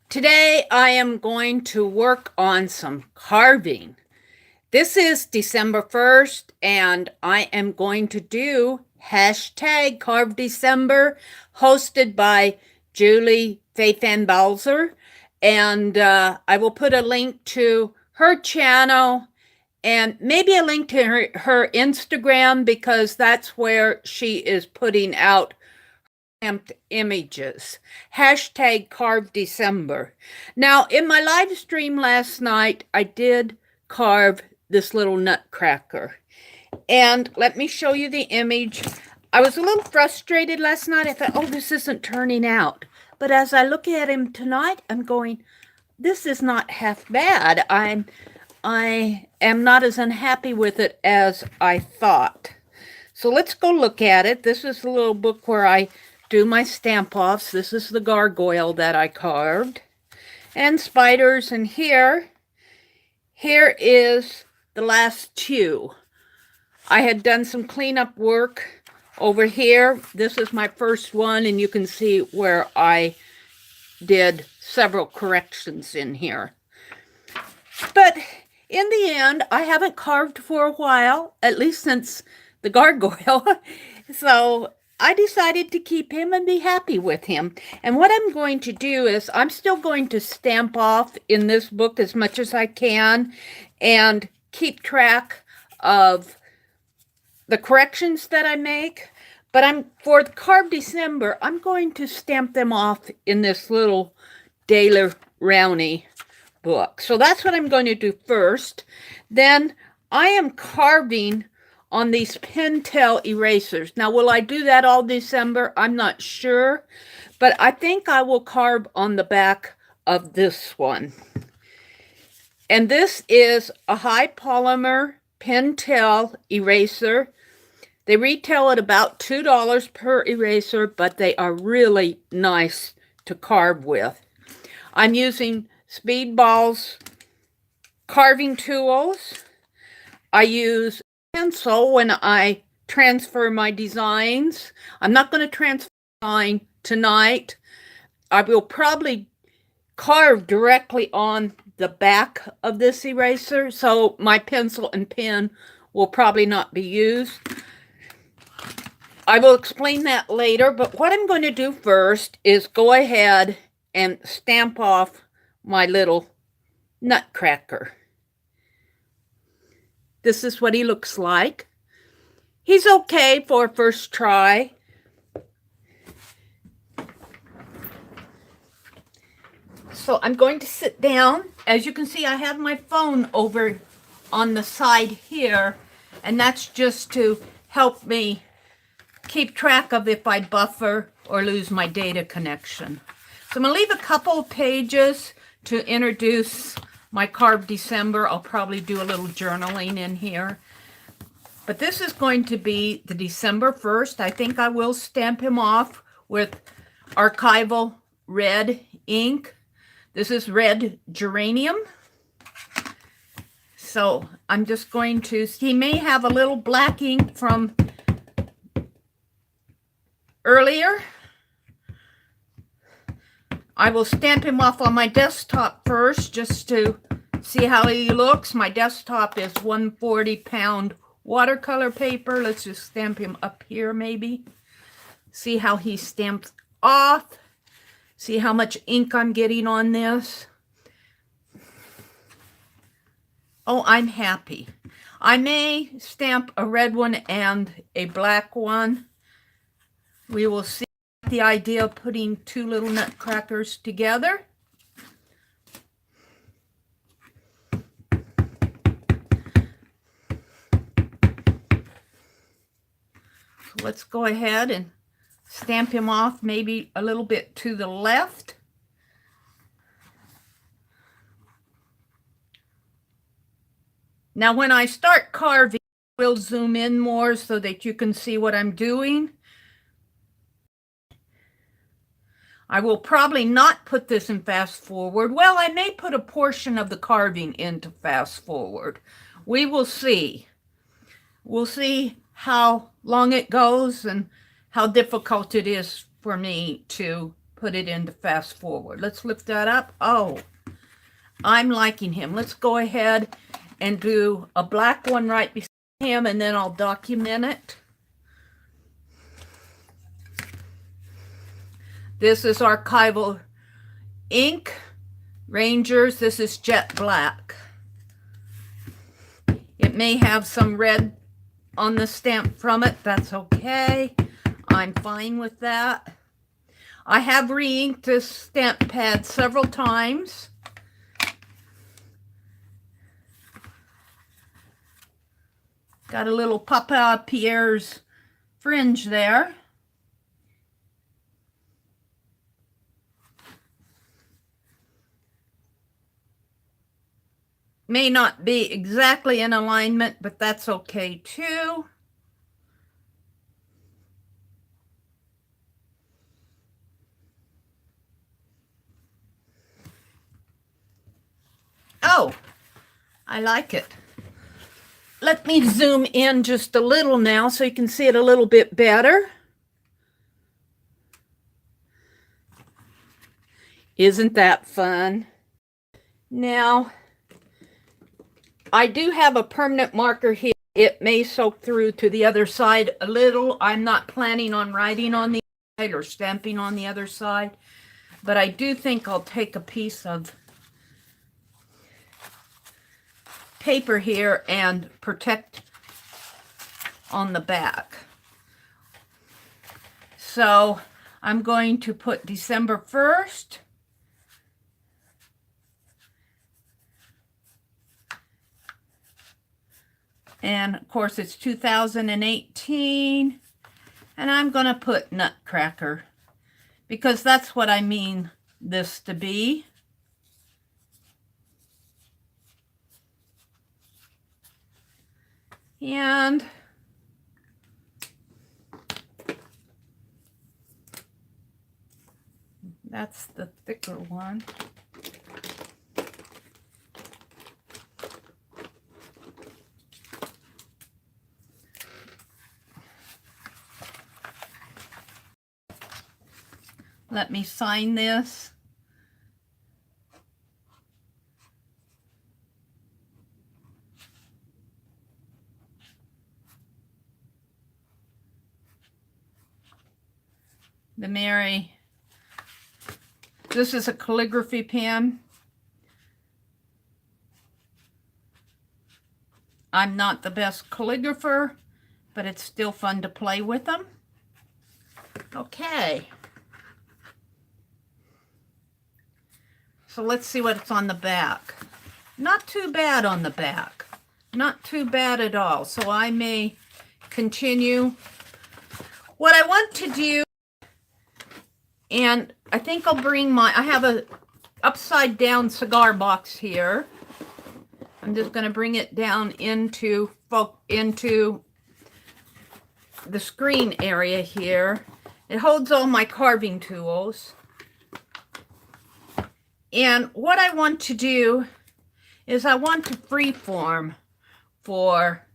Today I am going to work on some carving. This is December 1st and I am going to do hashtag carvedecember hosted by Julie, Faith, and Balzer. And I will put a link to her channel and maybe a link to her Instagram because that's where she is putting out stamped images. Hashtag carvedecember. Now, in my live stream last night, I did carve this little nutcracker. And let me show you the image. I was a little frustrated last night. I thought, oh, this isn't turning out. But as I look at him tonight, I'm going, this is not half bad. I am not as unhappy with it as I thought. So let's go look at it. This is the little book where I do my stamp offs. This is the gargoyle that I carved. And spiders, and here is the last two. I had done some cleanup work over here. This is my first one, and you can see where I did several corrections in here. But in the end, I haven't carved for a while, at least since the gargoyle. So I decided to keep him and be happy with him. And what I'm going to do is I'm still going to stamp off in this book as much as I can and keep track of the corrections that I make. But for carvedecember, I'm going to stamp them off in this little Daler Rowney book. So that's what I'm going to do first. Then I am carving on these Pentel erasers. Now, will I do that all December? I'm not sure, but I think I will carve on the back of this one. And this is a high polymer Pentel eraser. They retail at about $2 per eraser, but they are really nice to carve with. I'm using Speedball's carving tools. I use pencil when I transfer my designs. I'm not going to transfer mine tonight. I will probably carve directly on the back of this eraser, so my pencil and pen will probably not be used. I will explain that later, but what I'm going to do first is go ahead and stamp off my little nutcracker. This is what he looks like. He's okay for a first try. So I'm going to sit down. As you can see, I have my phone over on the side here, and that's just to help me keep track of if I buffer or lose my data connection. So I'm going to leave a couple of pages to introduce my carvedecember. I'll probably do a little journaling in here. But this is going to be the December 1st. I think I will stamp him off with archival red ink. This is red geranium. So I'm just going to, he may have a little black ink from earlier. I will stamp him off on my desktop first just to see how he looks. My desktop is 140-pound watercolor paper. Let's just stamp him up here maybe. See how he stamps off. See how much ink I'm getting on this. Oh, I'm happy. I may stamp a red one and a black one. We will see. The idea of putting two little nutcrackers together. So let's go ahead and stamp him off maybe a little bit to the left. Now when I start carving, we'll zoom in more so that you can see what I'm doing. I will probably not put this in fast forward. Well, I may put a portion of the carving into fast forward. We will see. We'll see how long it goes and how difficult it is for me to put it into fast forward. Let's lift that up. Oh, I'm liking him. Let's go ahead and do a black one right beside him, and then I'll document it. This is archival ink. Rangers, this is jet black. It may have some red on the stamp from it. That's okay. I'm fine with that. I have re-inked this stamp pad several times. Got a little Papa Pierre's fringe there. May not be exactly in alignment, but that's okay too. Oh, I like it. Let me zoom in just a little now so you can see it a little bit better. Isn't that fun? Now, I do have a permanent marker here. It may soak through to the other side a little. I'm not planning on writing on the side or stamping on the other side, but I do think I'll take a piece of paper here and protect on the back. So I'm going to put December 1st. And of course it's 2018. And I'm going to put Nutcracker because that's what I mean this to be. And that's the thicker one. Let me sign this. The Meri. This is a calligraphy pen. I'm not the best calligrapher, but it's still fun to play with them. Okay. So let's see what's on the back. Not too bad on the back. Not too bad at all. So I may continue. What I want to do, and I think I'll bring I have a upside down cigar box here. I'm just going to bring it down into the screen area here. It holds all my carving tools. And what I want to do is I want to freeform for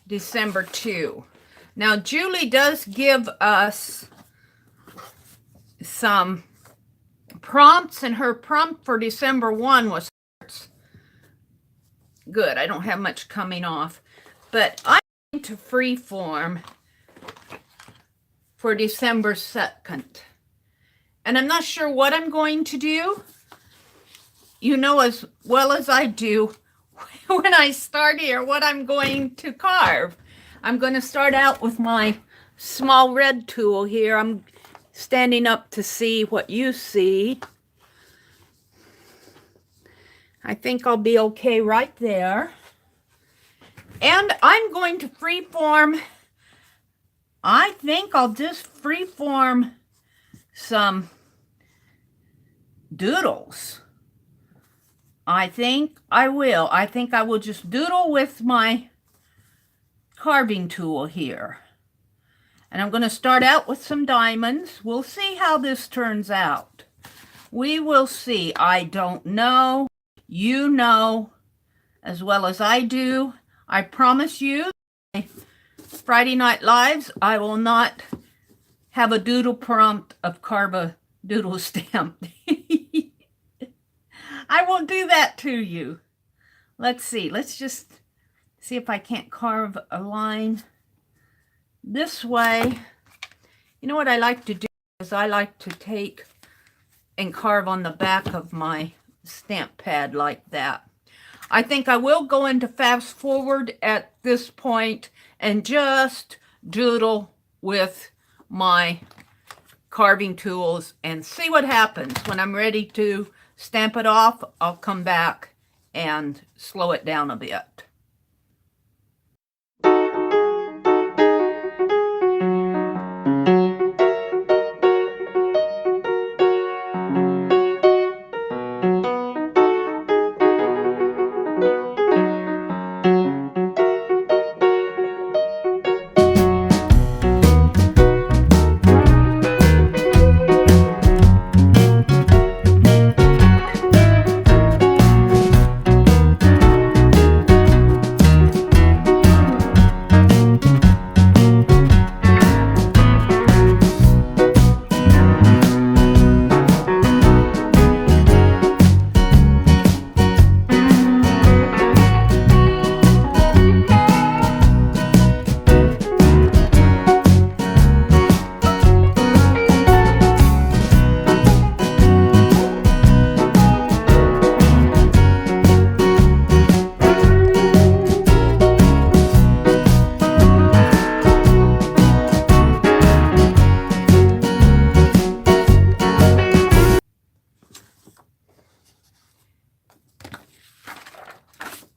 December 2. Now, Julie does give us some prompts, and her prompt for December 1 was hearts. Good, I don't have much coming off. But I'm going to freeform for December 2nd. And I'm not sure what I'm going to do. You know as well as I do when I start here what I'm going to carve. I'm going to start out with my small red tool here. I'm standing up to see what you see. I think I'll be okay right there. And I'm going to freeform. I think I'll just freeform some doodles. I think I will. I think I will just doodle with my carving tool here. And I'm going to start out with some diamonds. We'll see how this turns out. We will see. I don't know. You know as well as I do. I promise you, Friday Night Lives, I will not have a doodle prompt of carve a doodle stamp. I will do that to you. Let's see. Let's just see if I can't carve a line this way. You know what I like to do is I like to take and carve on the back of my stamp pad like that. I think I will go into fast forward at this point and just doodle with my carving tools and see what happens. When I'm ready to stamp it off, I'll come back and slow it down a bit.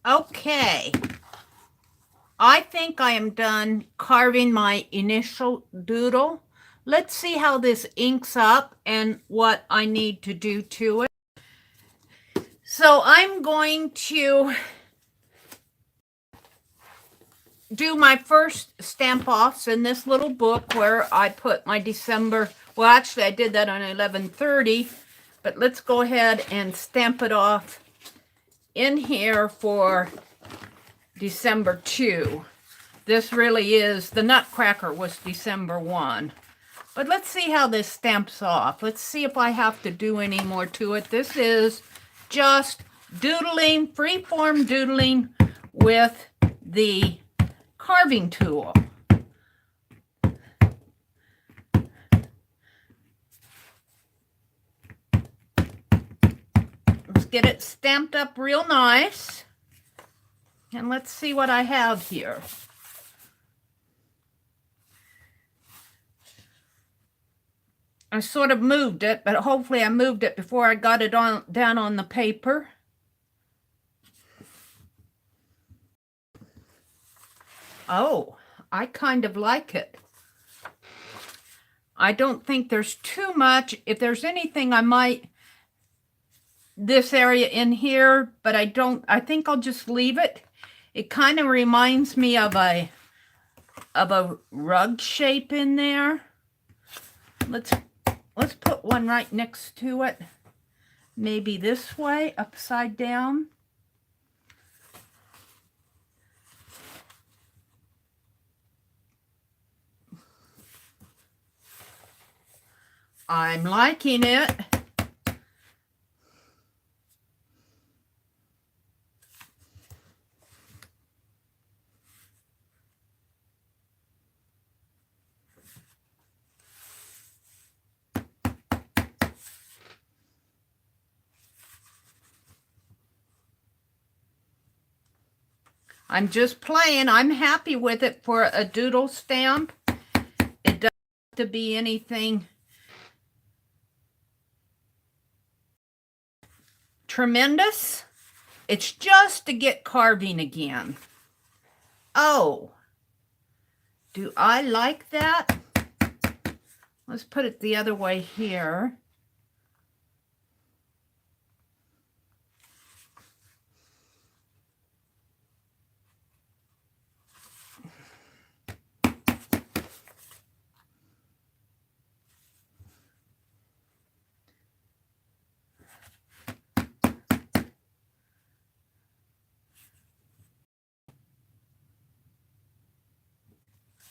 Okay, I think I am done carving my initial doodle. Let's see how this inks up and what I need to do to it. So I'm going to do my first stamp offs in this little book where I put my December, well actually I did that on 11/30, but let's go ahead and stamp it off in here for December 2. This really is, the Nutcracker was December 1. But let's see how this stamps off. Let's see if I have to do any more to it. This is just doodling, freeform doodling with the carving tool. Let's get it stamped up real nice. And let's see what I have here. I sort of moved it, but hopefully I moved it before I got it down on the paper. Oh, I kind of like it. I don't think there's too much. If there's anything, I might this area in here, but I think I'll just leave it. It kind of reminds me of a rug shape in there. Let's put one right next to it. Maybe this way, upside down. I'm liking it. I'm just playing. I'm happy with it for a doodle stamp. It doesn't have to be anything tremendous. It's just to get carving again. Oh, do I like that? Let's put it the other way here.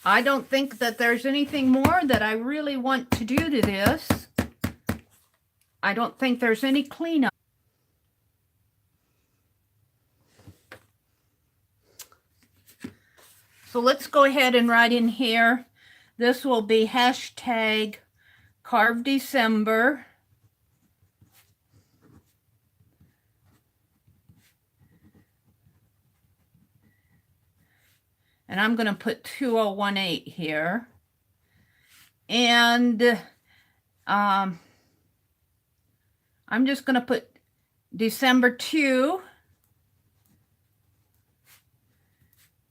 I don't think that there's anything more that I really want to do to this. I don't think there's any cleanup. So let's go ahead and write in here. This will be hashtag carvedecember. And I'm going to put 2018 here. And I'm just going to put December 2,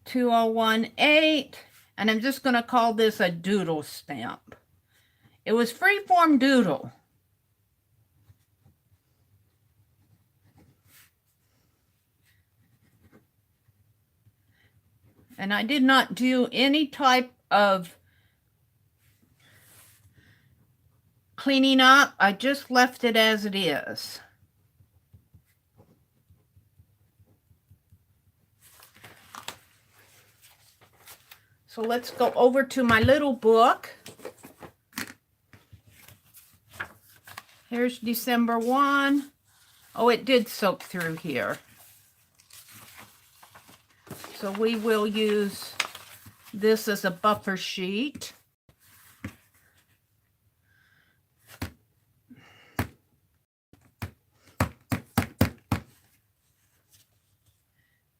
2018, and I'm just going to call this a doodle stamp. It was freeform doodle. And I did not do any type of cleaning up. I just left it as it is. So let's go over to my little book. Here's December 1. Oh, it did soak through here. So we will use this as a buffer sheet.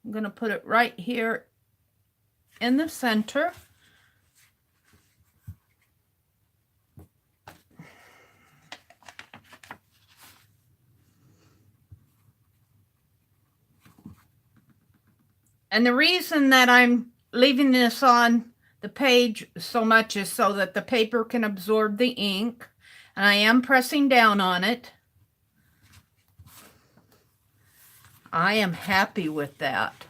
I'm going to put it right here in the center. And the reason that I'm leaving this on the page so much is so that the paper can absorb the ink. And I am pressing down on it. I am happy with that.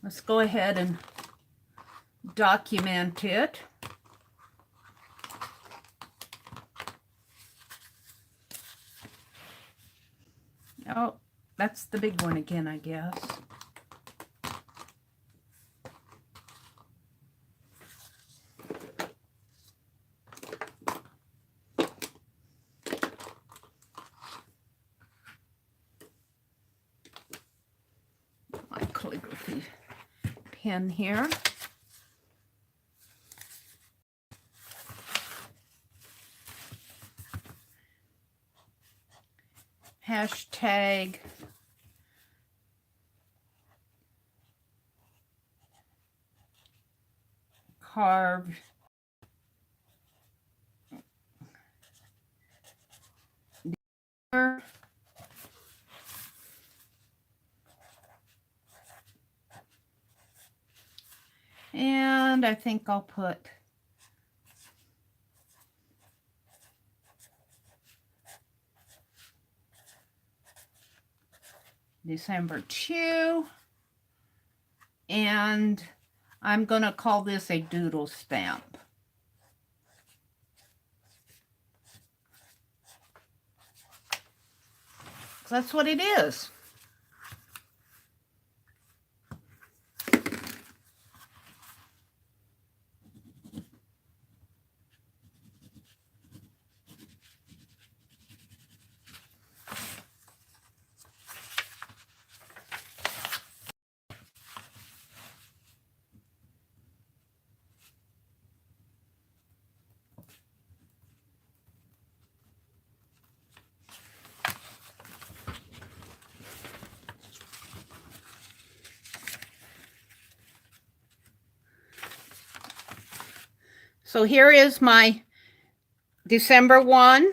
Let's go ahead and document it. Oh, that's the big one again, I guess. My calligraphy pen here. Hashtag carve and I think I'll put December 2, and I'm going to call this a doodle stamp. That's what it is. So here is my December 1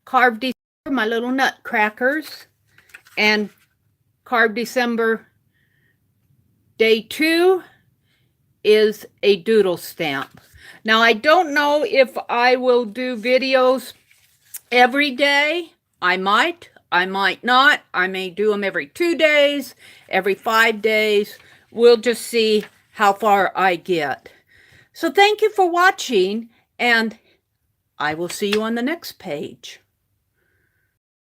carved December, my little nutcrackers, and carved December day 2 is a doodle stamp. Now I don't know if I will do videos every day. I might not. I may do them every 2 days, every 5 days. We'll just see how far I get. So thank you for watching, and I will see you on the next page.